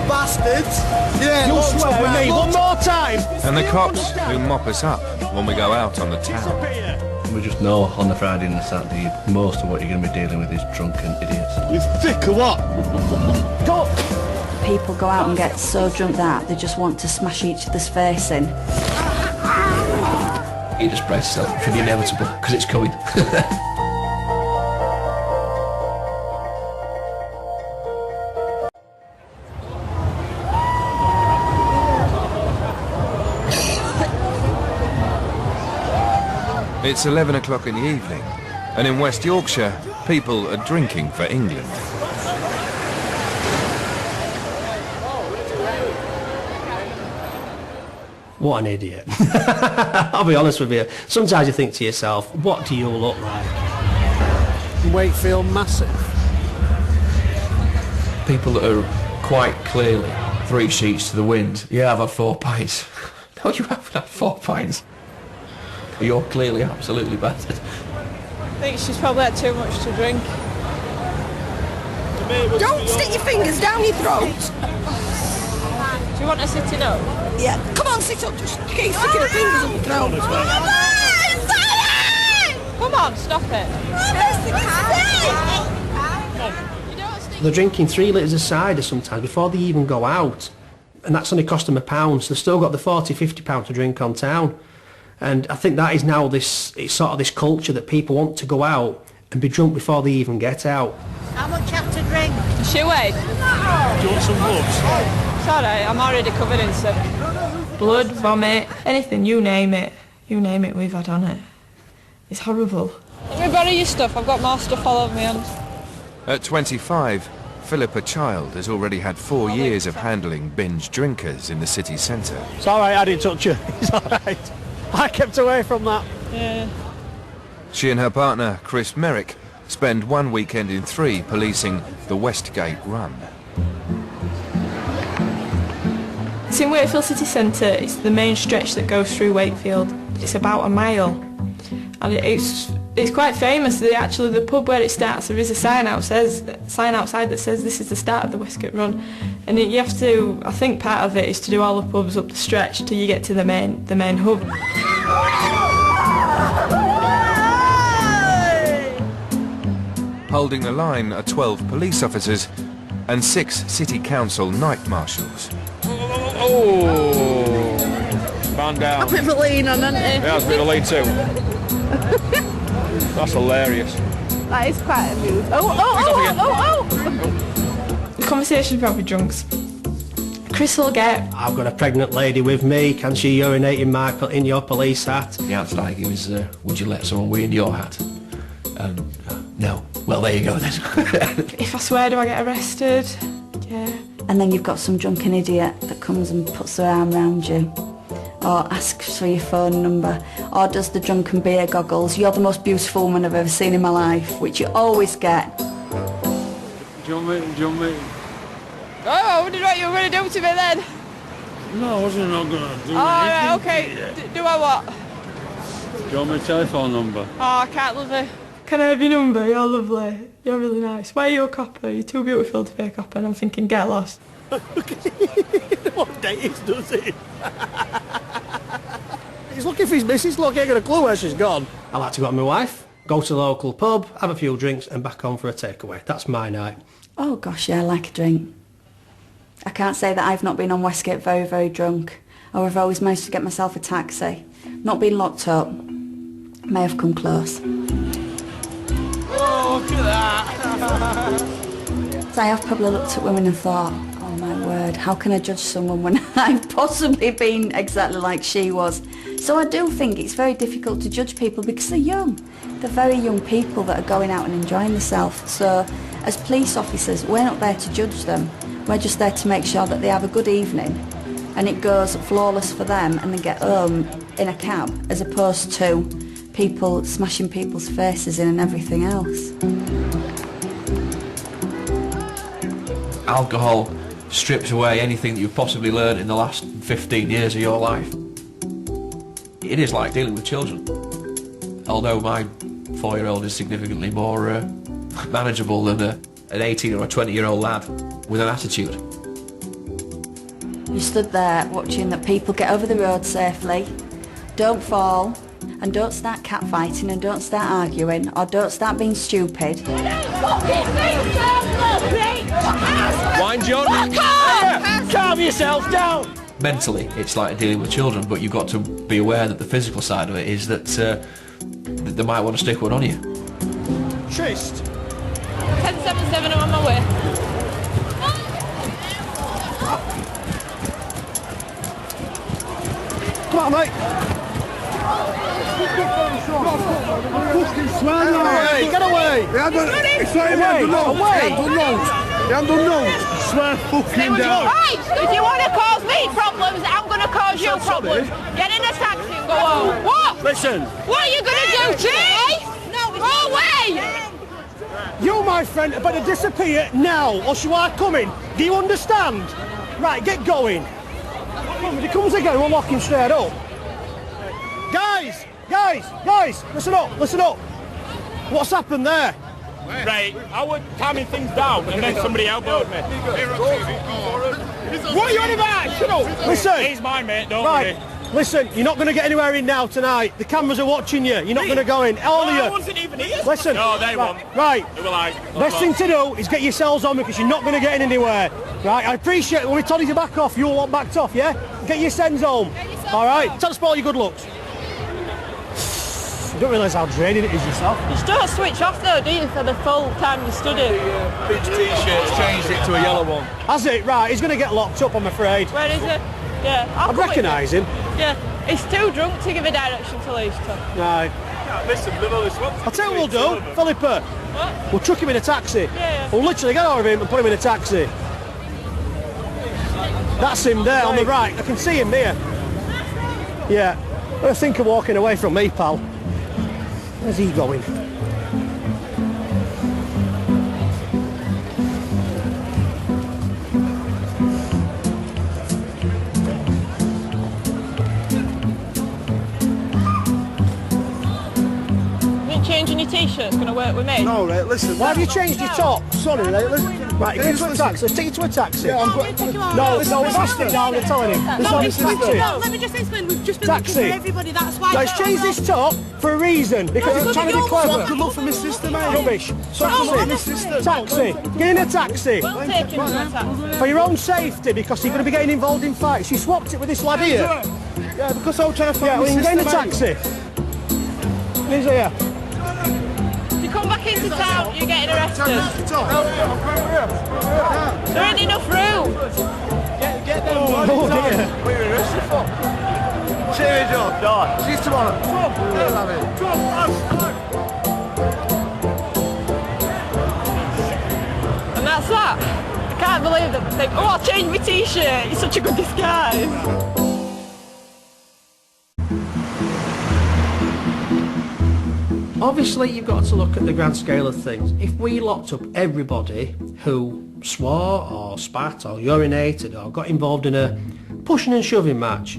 bastards! Yeah, You'll swear at me one more time! And the cops who mop us up when we go out on the town. We just know on the Friday and the Saturday, most of what you're going to be dealing with is drunken idiots. You thick or what? Go! People go out and get so drunk that they just want to smash each other's face in. You just brace yourself for the inevitable, because it's coming. It's 11 o'clock in the evening, and in West Yorkshire, people are drinking for England. What an idiot. I'll be honest with you. Sometimes you think to yourself, what do you look like? Wakefield massive. People that are quite clearly 3 sheets to the wind. Yeah, I've had 4 pints. No, you haven't had 4 pints. You're clearly absolutely battered. I think she's probably had too much to drink. Don't stick your fingers down your throat. Do you want her sitting up? Yeah, come on, sit up. Just keep sticking your fingers up your throat. Come on, stop it. They're drinking 3 litres of cider sometimes before they even go out. And that's only cost them £1, so they've still got the £40–50 to drink on town. And I think that is now it's sort of this culture that people want to go out and be drunk before they even get out. How much you have to drink? She weighed. Do you want some gloves? It's alright, I'm already covered in some. Blood, vomit, anything, you name it. You name it, we've had on it. It's horrible. Let me borrow your stuff, I've got more stuff all over my hands. At 25, Philippa Child has already had 4 years of handling binge drinkers in the city centre. It's alright, I didn't touch you. It's alright. I kept away from that. Yeah. She and her partner, Chris Merrick, spend 1 weekend in 3 policing the Westgate Run. It's in Wakefield city centre. It's the main stretch that goes through Wakefield. It's about a mile. And it's quite famous. The pub where it starts, there is a sign outside that says this is the start of the Westgate Run. And you have to, I think part of it is to do all the pubs up the stretch till you get to the main hub. Holding the line are 12 police officers and 6 city council night marshals. Oh! Man down. A bit of a lean on, hasn't it? Yeah, it's a bit of a lean too. That's hilarious. That is quite amusing. Oh! The conversation's about the drunks. Chris will get... I've got a pregnant lady with me, can she urinate in your police hat? The answer I give is, would you let someone wee in your hat? No. Well, there you go then. If I swear, do I get arrested? Yeah. And then you've got some drunken idiot that comes and puts their arm around you, or asks for your phone number, or does the drunken beer goggles, you're the most beautiful woman I've ever seen in my life, which you always get. Do you want me? Oh, I wondered what you were going to do to me then. No, I wasn't not going to do anything. Right, okay. Do I what? Do you want my telephone number? Oh, I can't love it. Can I have your number? You're lovely. You're really nice. Why are you a copper? You're too beautiful to be a copper. And I'm thinking, get lost. What date is, does it? He's looking for his missus. Look, he ain't got a clue where she's gone. I like to go with my wife, go to the local pub, have a few drinks and back home for a takeaway. That's my night. Oh gosh, yeah, I like a drink. I can't say that I've not been on Westgate very, very drunk, or I've always managed to get myself a taxi. Not being locked up may have come close. Oh, look at that. So I have probably looked at women and thought, oh my word, how can I judge someone when I've possibly been exactly like she was? So I do think it's very difficult to judge people because they're young. They're very young people that are going out and enjoying themselves. So as police officers, we're not there to judge them. We're just there to make sure that they have a good evening and it goes flawless for them and they get home in a cab, as opposed to people smashing people's faces in and everything else. Alcohol strips away anything that you've possibly learned in the last 15 years of your life. It is like dealing with children. Although my 4-year-old is significantly more manageable than an 18 or a 20-year-old lad with an attitude. You stood there watching that people get over the road safely, don't fall, and don't start catfighting and don't start arguing or don't start being stupid. Wind John. Calm yourself down. Mentally, it's like dealing with children, but you've got to be aware that the physical side of it is that they might want to stick one on you. Trist. 1077, I'm on my way. Come on, mate. Get away! It's not even Swear fucking down. Right, if you want to cause me problems, I'm going to cause you problems. Get in a taxi and go home. What? Listen. What are you going to do to me? No, go away! You, my friend, had better disappear now, or you are coming. Do you understand? Right, get going. If he comes again, we'll lock him straight up. Guys, listen up. What's happened there? Right, I was calming things down and then somebody elbowed me. What are you on about? Shut up! Listen. He's mine, mate, don't Right, worry. listen, you're not going to get anywhere in now tonight. The cameras are watching you. You're not going to go in. All of I you. wasn't even here. Listen. No, they won't. Right. They were like, Best thing to do is get yourselves on because you're not going to get in anywhere. Right, I appreciate it. When we told you to back off, you all lot backed off, yeah? Get your sends home. All right? Tell us about your good looks. You don't realise how draining it is yourself. You don't switch off though, do you, for the full time you study? Bitch t-shirts changed it to a yellow one. Has it? Right, he's going to get locked up, I'm afraid. Where is it? Yeah, I'd recognise him. Yeah, he's too drunk to give a direction to Leeds to. Right. Listen, I'll tell you what we'll do, Philippa. What? We'll chuck him in a taxi. Yeah. We'll literally get out of him and put him in a taxi. That's him there on the right. I can see him there. Yeah. I think of walking away from me, pal. Where's he going? Changing your t-shirt's going to work with me? No, right, listen. Why have you changed your top? Sorry, right, listen. Right, get into a taxi. Let's take you to a taxi. Yeah, I'm going. No, we've asked him down, they're telling him. Let's have this taxi. No, let me just explain. We've just been Taxi. looking for everybody, that's why. Guys, change this top for a reason, because No, he's trying to be you're clever. Swap good luck for my sister, mate. Rubbish. Taxi. Get in a taxi. We'll take him to a taxi. For your own safety, because you're going to be getting involved in fights. You swapped it with this lad here. Yeah, because I'm trying to find Yeah, well, my you can get in a sister, taxi. He's here. If you come back into town, you're getting arrested. There ain't enough room. Get them. Oh, dear. What are you arrested for? Cheers up, dog. See you tomorrow. And that's that. I can't believe that they think, oh, I'll change my t-shirt. It's such a good disguise. Obviously, you've got to look at the grand scale of things. If we locked up everybody who swore or spat or urinated or got involved in a pushing and shoving match,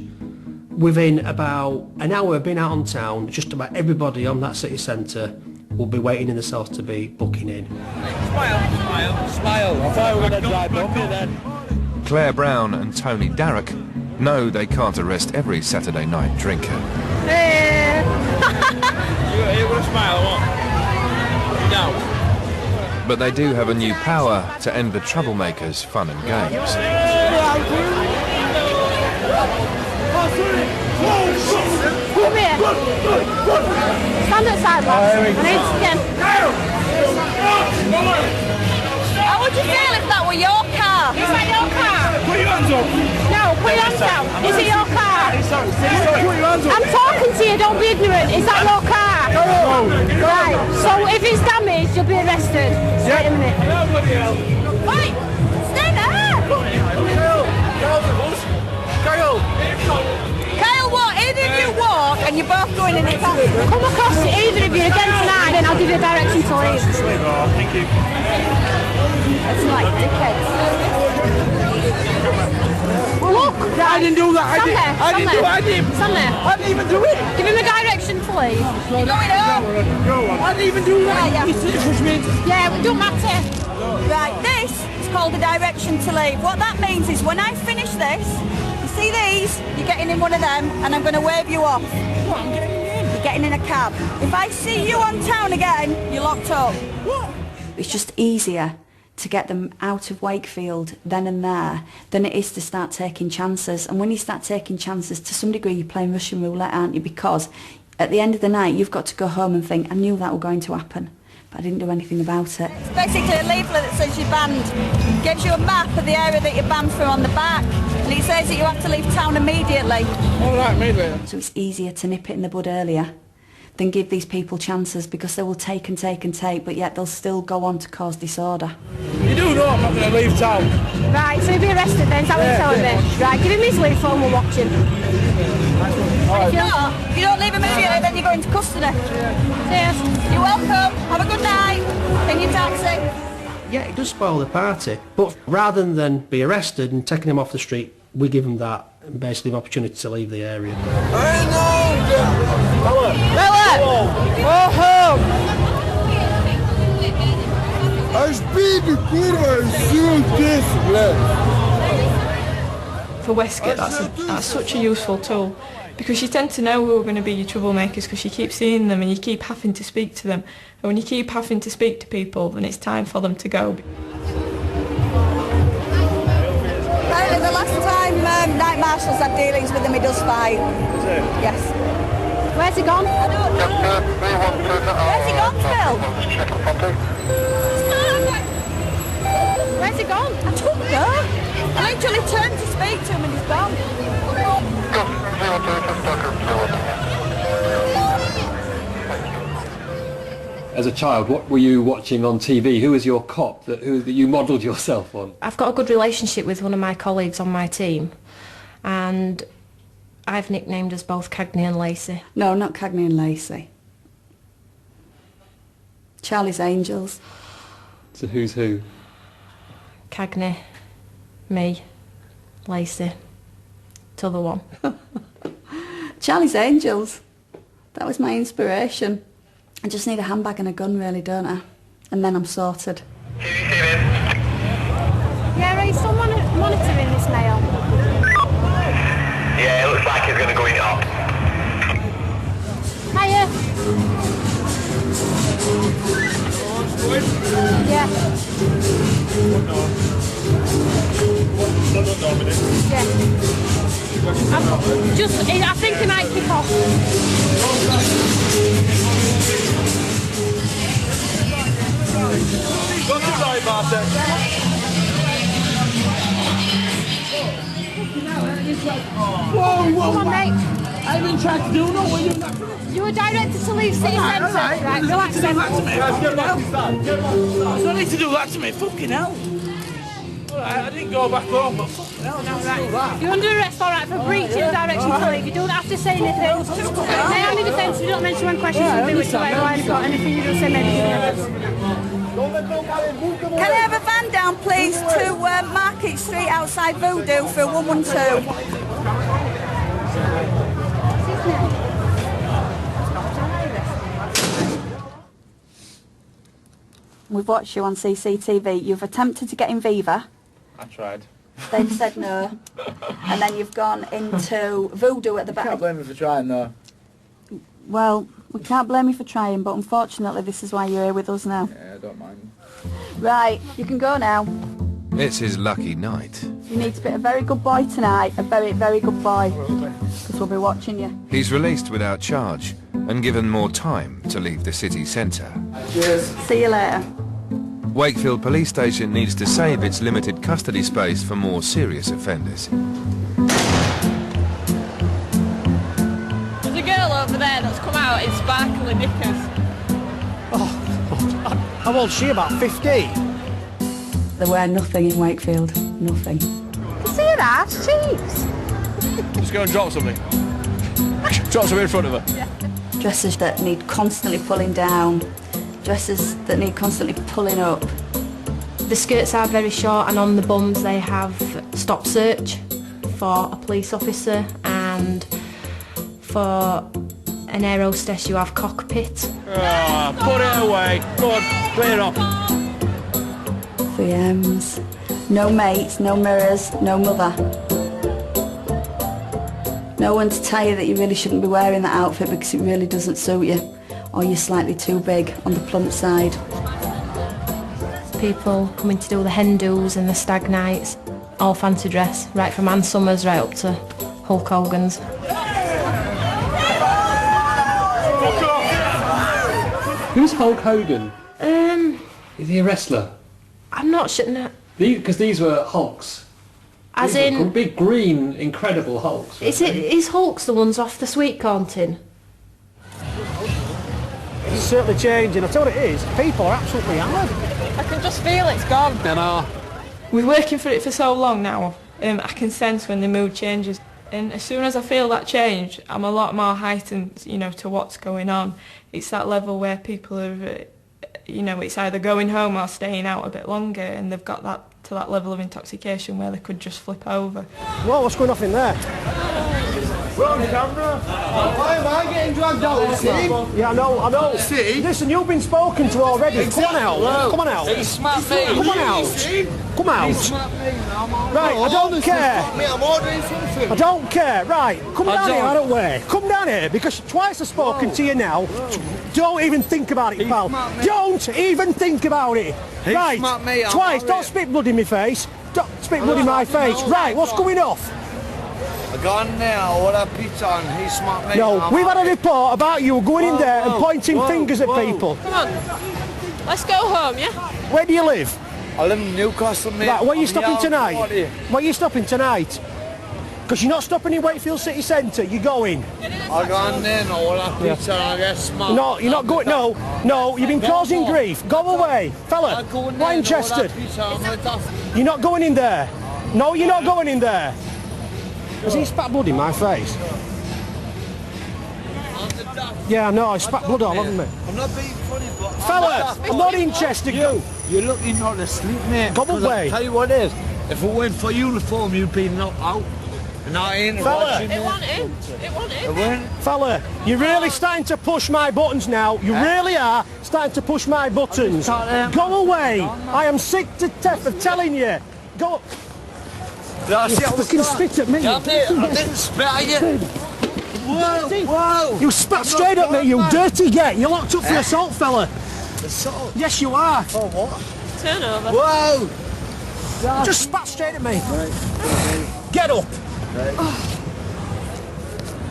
within about an hour of being out on town, just about everybody on that city centre will be waiting in the cells to be booking in. Smile. I thought we were going to drive up here then. Claire Brown and Tony Darrock know they can't arrest every Saturday night drinker. You want to smile or what? No. But they do have a new power to end the troublemakers' fun and games. Come here. Stand outside, lads. I need to get... How would you feel if that were your car? Is that your car? Put your hands up. No, put your hands down. Is it your car? Put your hands up. I'm talking to you, don't be ignorant. Is that your car? Right, so if it's damaged, you'll be arrested. Wait a minute. Wait! Stay there! Kyle, what? Either of you walk and you're both going in a taxi. Come across to either of you again tonight and I'll give you a direction to leave. Thank you. It's like dickheads. Well, look, right. I didn't do that. Stand there. I didn't do it. I didn't. Stand there. I didn't even do it. Give him a direction to leave. You're going home. I didn't even do that. Right, yeah. You push me into... Yeah, it don't matter. Right, this It's called a direction to leave. What that means is when I finish this, you see these? You're getting in one of them and I'm going to wave you off. What, I'm getting in? You're getting in a cab. If I see you on town again, you're locked up. What? It's just easier to get them out of Wakefield then and there than it is to start taking chances. And when you start taking chances, to some degree you're playing Russian roulette, aren't you? Because at the end of the night you've got to go home and think, I knew that was going to happen, but I didn't do anything about it. It's basically a leaflet that says you're banned. It gives you a map of the area that you're banned from on the back, and it says that you have to leave town immediately. All right, immediately. So it's easier to nip it in the bud earlier than give these people chances, because they will take and take and take, but yet they'll still go on to cause disorder. You do know I'm not going to leave town. Right, so he'll be arrested then, is that what you're telling me? Right, give him his leave phone, we'll watch him. If you don't leave immediately, then you go into custody. Cheers. You're welcome. Have a good night. In your taxi. Yeah, it does spoil the party, but rather than be arrested and taking him off the street, we give him that and basically an opportunity to leave the area. I know! Go home. Аж биби, kurwa, всю здесь, For Westgate, that's such a useful tool, because you tend to know who are going to be your troublemakers because you keep seeing them and you keep having to speak to them. And when you keep having to speak to people, then it's time for them to go. The last time night marshals had dealings with him, he does fight. Yes. Where's he gone? I don't know. Where's he gone, Phil? Where's he gone? I don't know. I literally turned to speak to him and he's gone. As a child, what were you watching on TV? Who was your cop that you modelled yourself on? I've got a good relationship with one of my colleagues on my team, and I've nicknamed us both Cagney and Lacey. No, not Cagney and Lacey. Charlie's Angels. So who's who? Cagney, me, Lacey, t'other one. Charlie's Angels. That was my inspiration. I just need a handbag and a gun, really, don't I? And then I'm sorted. Yeah, are you still monitoring this mail? Yeah, it looks like it's going to go in up. Hiya. Yeah. Yeah. I think it might kick off. What's it like, Martin? Whoa, come on, mate. I haven't tried to do no one. You were directed to leave city centre. Right, relax then. There's no need to do that to me. Fucking hell. Alright, I didn't go back home, but fucking hell, no, right. You're under arrest, alright, for breaching the direction to leave. You don't have to say anything. Say only defence, you don't mention when questions will be with you, otherwise got anything you don't say maybe. Can I have a van down, please, to Market Street outside Voodoo for 112? We've watched you on CCTV. You've attempted to get in Viva. I tried. They've said no. And then you've gone into Voodoo at the back. You can't blame me for trying, though. Well, we can't blame you for trying, but unfortunately this is why you're here with us now. Yeah, I don't mind. Right, you can go now. It's his lucky night. You need to be a very good boy tonight, a very, very good boy, because we'll be watching you. He's released without charge and given more time to leave the city centre. Cheers. See you later. Wakefield Police Station needs to save its limited custody space for more serious offenders. There's a girl over there that's come out in sparkling knickers. How old's she? About 15? They wear nothing in Wakefield. Nothing. You see that? Cheeks. Just go and drop something. Drop something in front of her. Yeah. Dresses that need constantly pulling down. Dresses that need constantly pulling up. The skirts are very short, and on the bums they have stop search for a police officer, and for an air hostess you have cockpit. Oh, put it away. Go on, clear off. 3Ms. No mates, no mirrors, no mother. No one to tell you that you really shouldn't be wearing that outfit because it really doesn't suit you, or you're slightly too big on the plump side. People coming to do the hen do's and the stag nights, all fancy dress, right from Ann Summers right up to Hulk Hogan's. Who's Hulk Hogan? Is he a wrestler? I'm not sure. No. Because these were Hulks. As These were in, big green, incredible Hulks. is Hulk's the ones off the sweet corn tin? It's certainly changing. I tell you what it is, people are absolutely hammered. I can just feel it's gone. I know. We're working for it for so long now. I can sense when the mood changes. And as soon as I feel that change, I'm a lot more heightened, you know, to what's going on. It's that level where people are, you know, it's either going home or staying out a bit longer, and they've got that to that level of intoxication where they could just flip over. Whoa, what's going off in there? We're on camera. Why am I getting dragged out? See? Yeah, I know. See? Listen, you've been spoken to already. Come on out. Come on out. He smacked me. Come on out. Come out. He smacked me. Right, I don't care. I'm ordering something. I don't care. Right, come down here, out of the way. Come down here, because twice I've spoken to you now. Don't even think about it, pal. Don't even think about it. Right, twice. Don't spit blood in my face. Don't spit blood in my face. Right, what's going off? I got in there, all that pizza and he smacked me. No, we've had a report about you going in there and pointing fingers at people. Come on, let's go home, yeah? Where do you live? I live in Newcastle, mate. Right, where are you stopping tonight? Where are you stopping tonight? Because you're not stopping in Wakefield City Centre, you're going. I got in there and all that pizza and I get smacked. No, you're not going, no, you've been causing grief. Go away, fella, Winchester. You're not going in there. No, you're not going in there. Has he spat blood in my face? Yeah, I know, I spat blood all over me. I'm not being funny, but... Fella, I'm not interested. You're lucky not asleep, mate. Go away. Tell you what it is, if it weren't for uniform, you'd be knocked out. And I ain't watching It wasn't in. Fella, you're really starting to push my buttons now. You really are starting to push my buttons. Go away. I am sick to death of telling you. Go... You fucking spit at me. I didn't spit at you. Whoa. You spat straight at me, you dirty get. You're locked up for assault, fella. Assault? Yes, you are. For what? Turn over. Whoa. Just spat straight at me. Get up.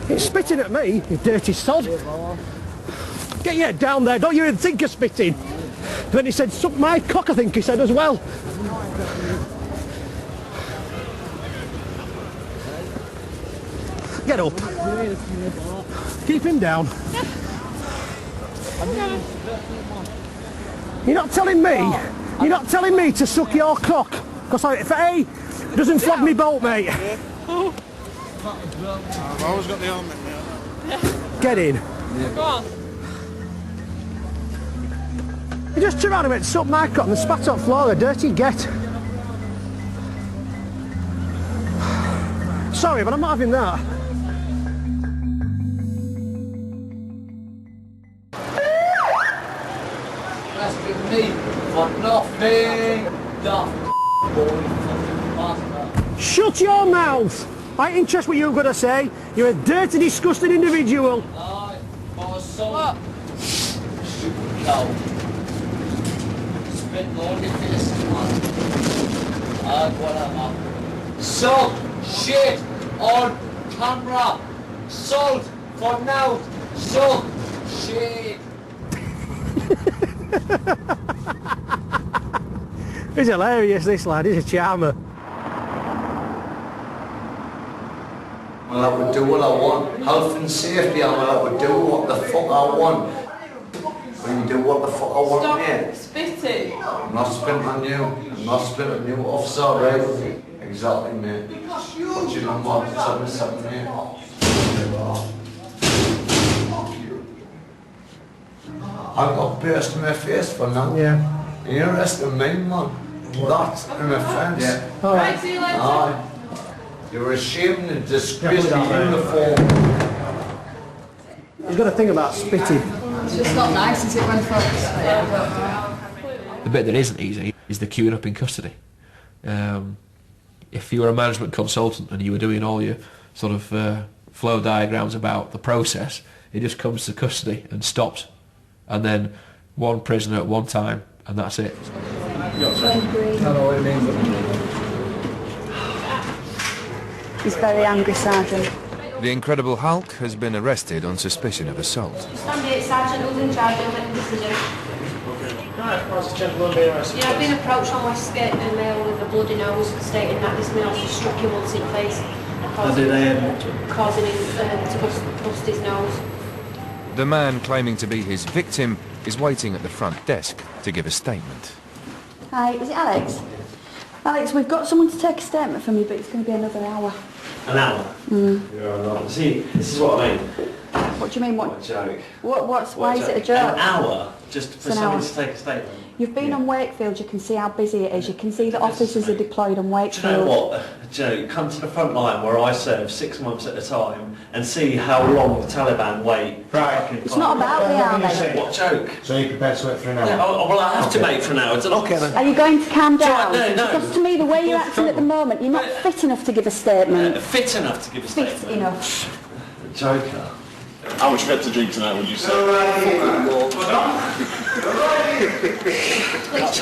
You're spitting at me, you dirty sod. Get your head down there. Don't you even think of spitting. Then he said, suck my cock, I think he said as well. Get up. Keep him down. You're not telling me to suck your cock. Because if A doesn't flog me bolt, mate. I've always got the helmet, mate. Get in. Go on. You just turned around and went, suck my cock and spat on the floor, a dirty get. Sorry, but I'm not having that. Asking me for nothing. Shut your mouth! I ain't interested what you're going to say. You're a dirty, disgusting individual. What? Stupid cow. Spit more than this, man. Whatever. Salt shit on camera. Salt for now. Salt shit. He's hilarious, this lad. He's a charmer. I'm allowed to do what I want. Health and safety, I'm allowed to do what the fuck I want. When you do what the fuck I want, mate. Spitting. I'm not spitting on you. I'm not spitting on you, officer, right? Exactly, mate. What's your number? 77, mate. I've got pierced in my face for now. Yeah. You're arresting me, man. That's an offence. Yeah. Right, see you later. Aye. You're ashamed and disgraced the uniform. He's got a thing about spitting. It's just not nice, is it, when folks... The bit that isn't easy is the queuing up in custody. If you were a management consultant and you were doing all your sort of flow diagrams about the process, it just comes to custody and stops, and then one prisoner at one time, and that's it. He's very angry, Sergeant. The Incredible Hulk has been arrested on suspicion of assault. Stand here, Sergeant, who's in charge of the decision. Yeah, I've been approached on Westgate and Mail with a bloody nose, stating that this man has struck him once in the face, causing him to bust his nose. The man claiming to be his victim is waiting at the front desk to give a statement. Hi, is it Alex? Alex, we've got someone to take a statement from you, but it's going to be another hour. An hour? See, this is what I mean. What do you mean? What a joke. Why is it a joke? An hour? Just for someone to take a statement? You've been on Wakefield, you can see how busy it is. You can see that officers are deployed on Wakefield. Do you know what, Joe? Come to the front line where I serve 6 months at a time and see how long the Taliban wait. Right. It's not about the army. What joke? So you're prepared to wait for an hour? Yeah, well, I have to wait for an hour. Okay, then. Are you going to calm down? No. Because to me, the way you're acting at the moment, you're not fit enough to give a statement. Fit enough to give a statement? Fit enough. Joker. How much you had to drink tonight, would you say? That's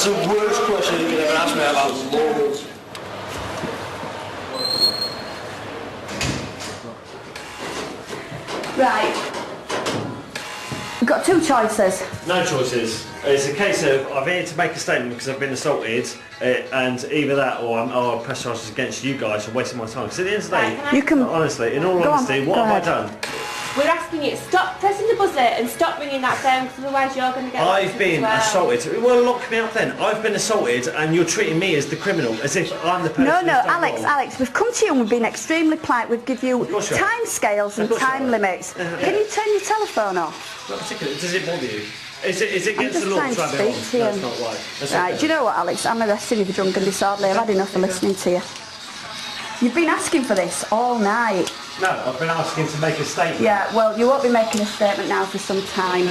the worst question you could ever ask me about laws. Right. We've got two choices. No choices. It's a case of I'm here to make a statement because I've been assaulted, and either that or I'll press charges against you guys for wasting my time. Because at the end of the day, you can honestly, in all honesty, what have I done? We're asking you to stop pressing the buzzer and stop ringing that phone, because otherwise you're going to get I've been assaulted. Well, lock me up then. I've been assaulted and you're treating me as the criminal, as if I'm the person No, Alex, we've come to you and we've been extremely polite. We've given you time scales and time limits. Can you turn your telephone off? Not particularly. Does it bother you? Is it against the law to have it on? That's not right. Right, do you know what, Alex? I'm arresting you for drunk and disorderly. I've had enough of listening to you. You've been asking for this all night. No, I've been asking to make a statement. Yeah, well, you won't be making a statement now for some time.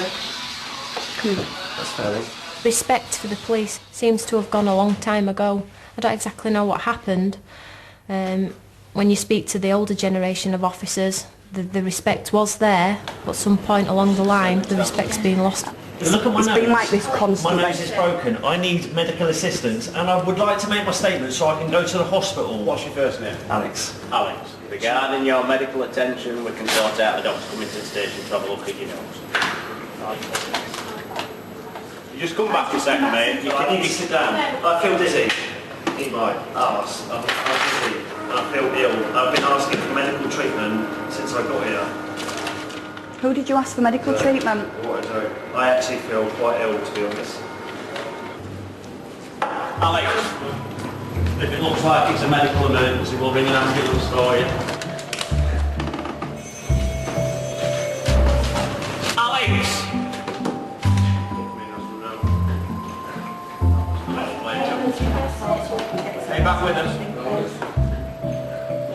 Come on. That's fair. Respect for the police seems to have gone a long time ago. I don't exactly know what happened. When you speak to the older generation of officers, the respect was there, but at some point along the line, the respect's been lost. Look at my nose. It's been like this constantly. My nose is broken. I need medical assistance, and I would like to make my statement so I can go to the hospital. What's your first name? Alex. Alex. Regarding your medical attention, we can sort out a doctor coming to the station to have a look at your nose. You just come back a second, mate. I need to sit down. I feel dizzy in my arse. I'm dizzy. I feel ill. I've been asking for medical treatment since I got here. Who did you ask for medical treatment? What a joke. I actually feel quite ill, to be honest. Alex, if it looks like it's a medical emergency, we'll ring an ambulance for you. Alex! Stay back with us.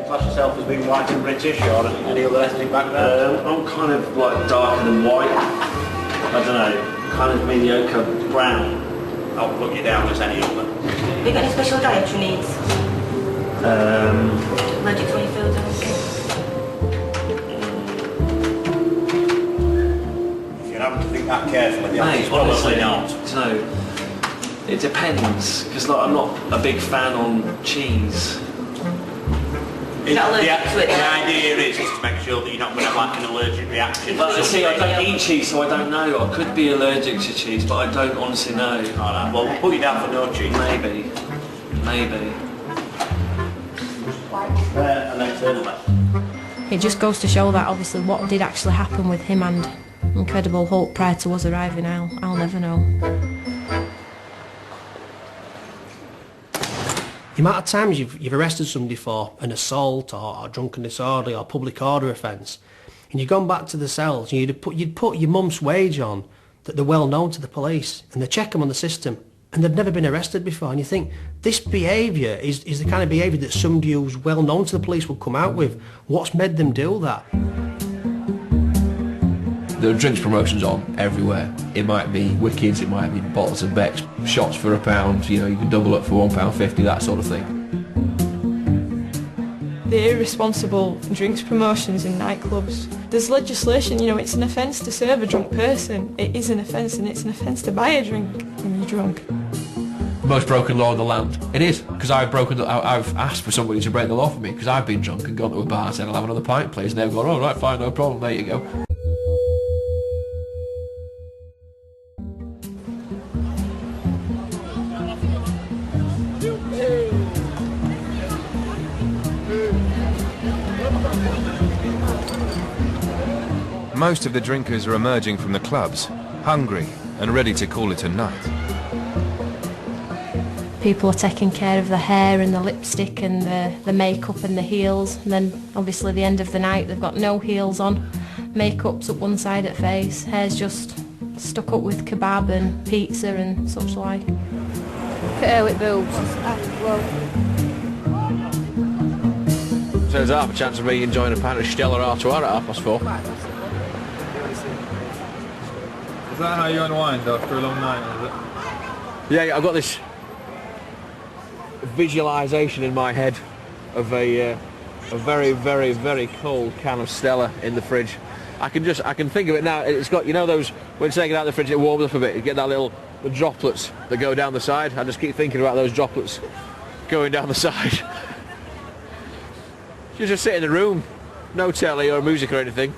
Class yourself as being white and British, or any other ethnic background? I'm kind of like darker than white. I don't know, kind of mediocre brown. I'll put you down as any other. Have you got any special dietary needs? Allergic to any foods or anything? If you haven't to think that carefully, Mate, it's probably honestly, not. No, it depends, because like, I'm not a big fan on cheese. The idea is to make sure that you're not going to have like an allergic reaction. Well, see, I don't eat cheese, so I don't know. I could be allergic to cheese, but I don't honestly know. Alright, well, we'll put you down for no cheese. Maybe. And then turn left. It just goes to show that obviously what did actually happen with him and Incredible Hulk prior to us arriving, I'll never know. The amount of times you've arrested somebody for an assault or drunken disorderly or public order offence, and you've gone back to the cells and you'd put your mum's wage on that they're well known to the police, and they check them on the system and they've never been arrested before, and you think this behaviour is the kind of behaviour that somebody who's well known to the police would come out with. What's made them do that? There are drinks promotions on everywhere. It might be Wickeds, it might be bottles of Beck's, shots for £1, you know, you can double up for £1.50, that sort of thing. The irresponsible drinks promotions in nightclubs. There's legislation, you know, it's an offence to serve a drunk person. It is an offence, and it's an offence to buy a drink when you're drunk. Most broken law in the land. It is, because I've asked for somebody to break the law for me, because I've been drunk and gone to a bar and said, I'll have another pint, please, and they've gone, oh, right, fine, no problem, there you go. Most of the drinkers are emerging from the clubs, hungry and ready to call it a night. People are taking care of the hair and the lipstick and the makeup and the heels, and then obviously the end of the night they've got no heels on, makeup's up one side of the face, hair's just stuck up with kebab and pizza and such like. Look at her with boobs. So there's half a chance of me enjoying a pint of Stella Artois at 4:30. Is that how you unwind after a long night, is it? Yeah, I've got this visualisation in my head of a very, very, very cold can of Stella in the fridge. I can think of it now. It's got, you know, those, when you take it out of the fridge, it warms up a bit. You get that the droplets that go down the side. I just keep thinking about those droplets going down the side. You just sit in the room, no telly or music or anything,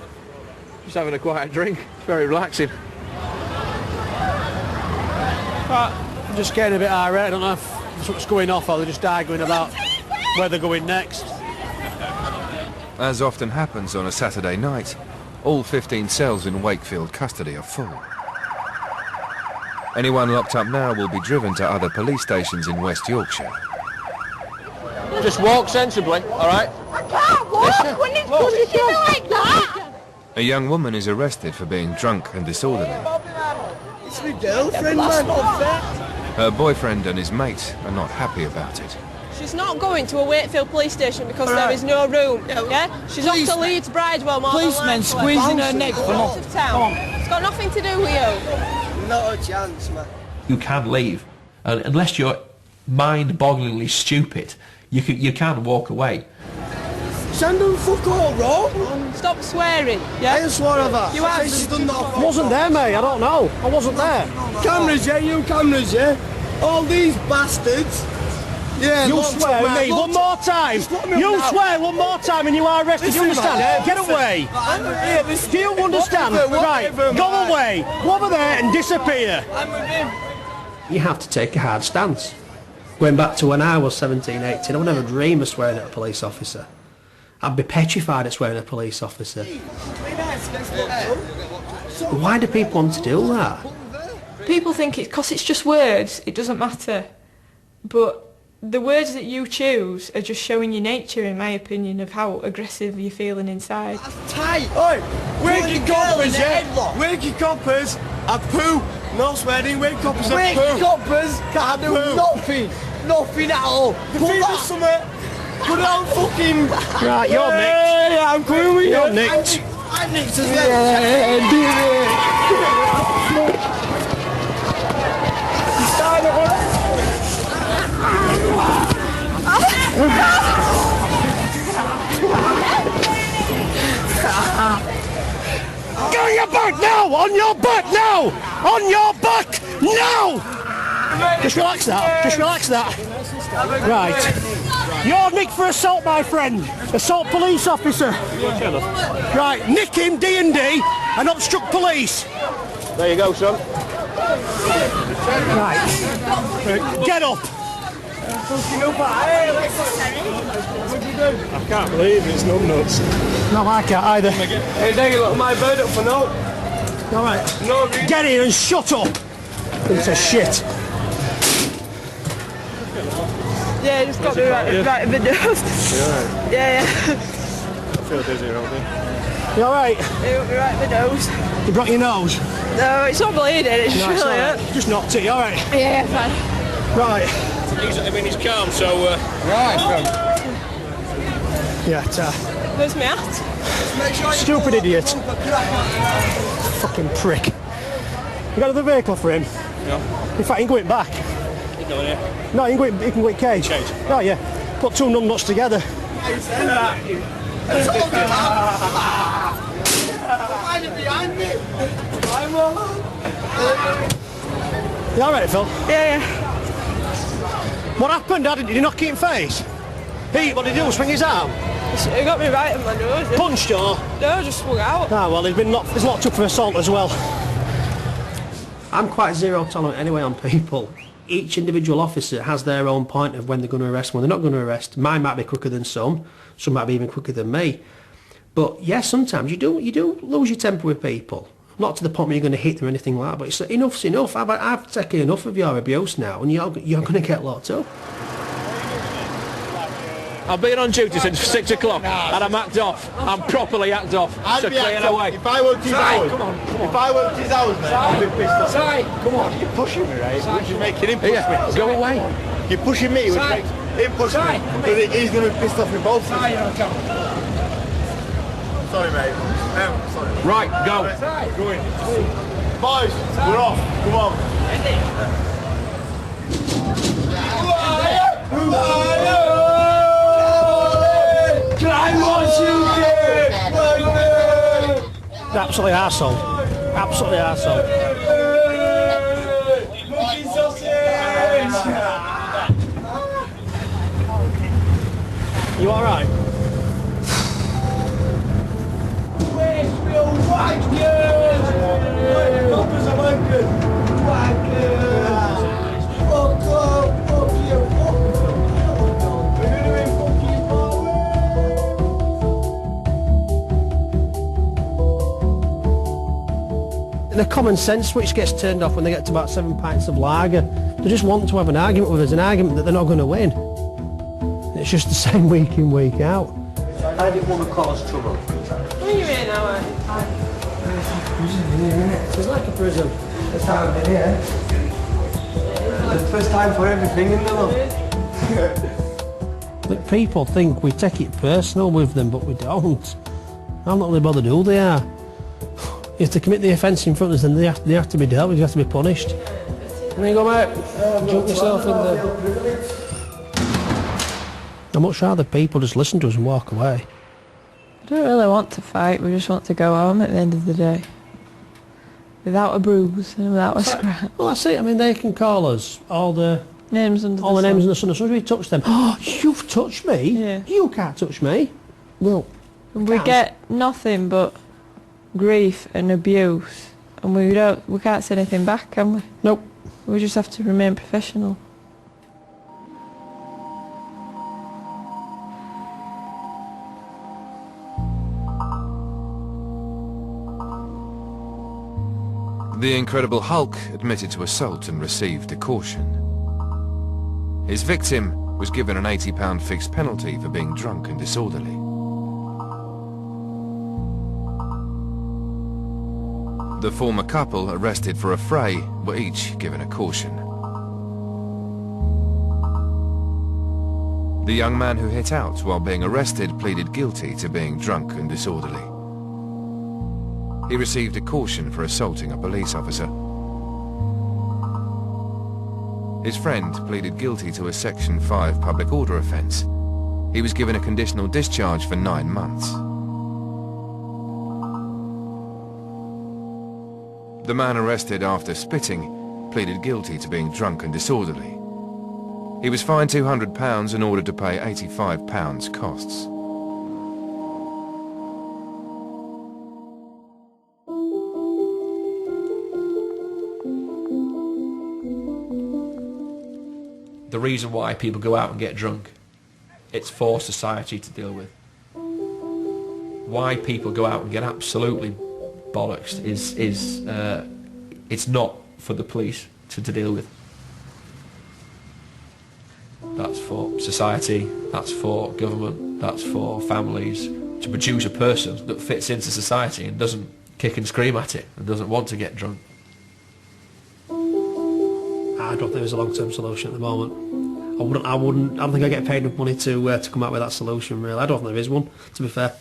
just having a quiet drink. It's very relaxing. I'm just getting a bit irate. I don't know if something's going off or they're just arguing about where they're going next. As often happens on a Saturday night, all 15 cells in Wakefield custody are full. Anyone locked up now will be driven to other police stations in West Yorkshire. Just walk sensibly, all right? I can't walk when it's pushing me like that. A young woman is arrested for being drunk and disorderly. It's my girlfriend, man. Her boyfriend and his mate are not happy about it. She's not going to a Wakefield police station because there is no room, yeah? She's off to Leeds Bridewell more Policemen squeezing her neck for out of town. It's got nothing to do with you. Not a chance, man. You can leave, and unless you're mind-bogglingly stupid, you can walk away. Send them fuck all wrong. Stop swearing, yeah? I ain't swore at that. You have. I wasn't there, mate. I don't know. I wasn't there. Cameras, yeah? You cameras, yeah? All these bastards. Yeah, you swear at me one more time. You swear one more time and you are arrested. You understand? Get away. Do you understand? Right, go away. Go over there and disappear. You have to take a hard stance. Going back to when I was 17, 18, I would never dream of swearing at a police officer. I'd be petrified of swearing at a police officer. Why do people want to do that? People think it's because it's just words, it doesn't matter. But the words that you choose are just showing your nature, in my opinion, of how aggressive you're feeling inside. Tight! Oi! Wakey coppers, yeah? Wakey coppers, a poo! No swearing, wakey coppers, a poo! Wakey coppers can't do nothing! Nothing at all! Put that! Put it on fucking... Right, you're nicked. Yeah, I'm coming with you. You're nicked. I'm nicked as well. Get on your back now! On your back now! On your back now! Just relax that. Just relax that. Right. You're nicked for assault, my friend. Assault police officer. Right. Nick him, D&D, and obstruct police. There you go, son. Right. Get up. I can't believe it's nuts. No, I can't either. Hey, there you look my bed up for no. All right. No, get in and shut up. It's a shit. Yeah, just got me right in the nose. Yeah. I feel dizzy around here. You alright? It got me right in the nose. You broke your nose? No, it's not bleeding, it's No, really right. hurt. Just knocked it, you alright? Yeah, fine. Right. He's calm, so... Right, Yeah, Where's my hat? stupid idiot. Fucking prick. You got another vehicle for him? No. In fact, you can go it back. You going here? No, you can go it cage. Cage? Oh, yeah. Put two numbnuts together. You alright, Phil? Yeah. What happened, Dad? Did he knock you in the face? What did he do? Swing his arm? He got me right in my nose. Punched or? No, just swung out. Ah, well, he's locked up for assault as well. I'm quite zero tolerant anyway on people. Each individual officer has their own point of when they're going to arrest, when they're not going to arrest. Mine might be quicker than some might be even quicker than me. But yeah, sometimes you do lose your temper with people. Not to the point where you're going to hit them or anything like that, but it's enough's enough. I've taken enough of your abuse now, and you're going to get locked up. I've been on duty since 6 o'clock and I'm hacked off. I'm properly hacked off. So clear away. If I worked his hours, if I worked his hours, mate, I'd be pissed off. Come on, you're pushing me, right? Which is making him push me. Go away. You're pushing me, which makes him push me. Because he's going to be pissed off with both of us. Sorry, mate. Sorry. Right, go. Go in. Boys, we're off. Come on. Absolutely arsehole. Absolutely arsehole. You alright? Wakefield wankers! Coppers are wankers! Wankers! Fuck off! Fuck you! Fuck you! We're gonna be fucking And the common sense switch gets turned off when they get to about 7 pints of lager. They just want to have an argument with us, an argument that they're not going to win. It's just the same week in, week out. I didn't want to cause trouble. What are you in now, It's like a prison. First time I've been here. It's the first time for everything in the world. But people think we take it personal with them, but we don't. I'm not really bothered who they are. If they commit the offence in front of us, then they have to be dealt with, they have to be punished. And then you go, mate, jump yourself in there. I'd much rather people just listen to us and walk away. I don't really want to fight, we just want to go home at the end of the day. Without a bruise and without a scrap. Well, that's it. I mean, they can call us all the names under the names in the sun. As soon as we touch them, oh, you've touched me? Yeah. You can't touch me. Well, we get nothing but grief and abuse, and we can't say anything back, can we? Nope. We just have to remain professional. The Incredible Hulk admitted to assault and received a caution. His victim was given an £80 fixed penalty for being drunk and disorderly. The former couple, arrested for a fray, were each given a caution. The young man who hit out while being arrested pleaded guilty to being drunk and disorderly. He received a caution for assaulting a police officer. His friend pleaded guilty to a Section 5 public order offence. He was given a conditional discharge for 9 months. The man arrested after spitting pleaded guilty to being drunk and disorderly. He was fined £200 and ordered to pay £85 costs. The reason why people go out and get drunk, it's for society to deal with. Why people go out and get absolutely bollocks is it's not for the police to deal with. That's for society, that's for government, that's for families, to produce a person that fits into society and doesn't kick and scream at it and doesn't want to get drunk. I don't think there's a long-term solution at the moment. I don't think I get paid enough money to come out with that solution, really. I don't think there is one, to be fair.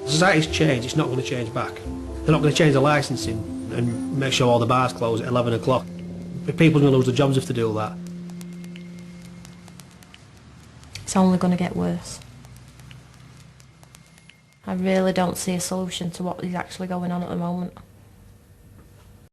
Society's changed, it's not going to change back. They're not going to change the licensing and make sure all the bars close at 11 o'clock. People are going to lose their jobs if they do that. It's only going to get worse. I really don't see a solution to what is actually going on at the moment.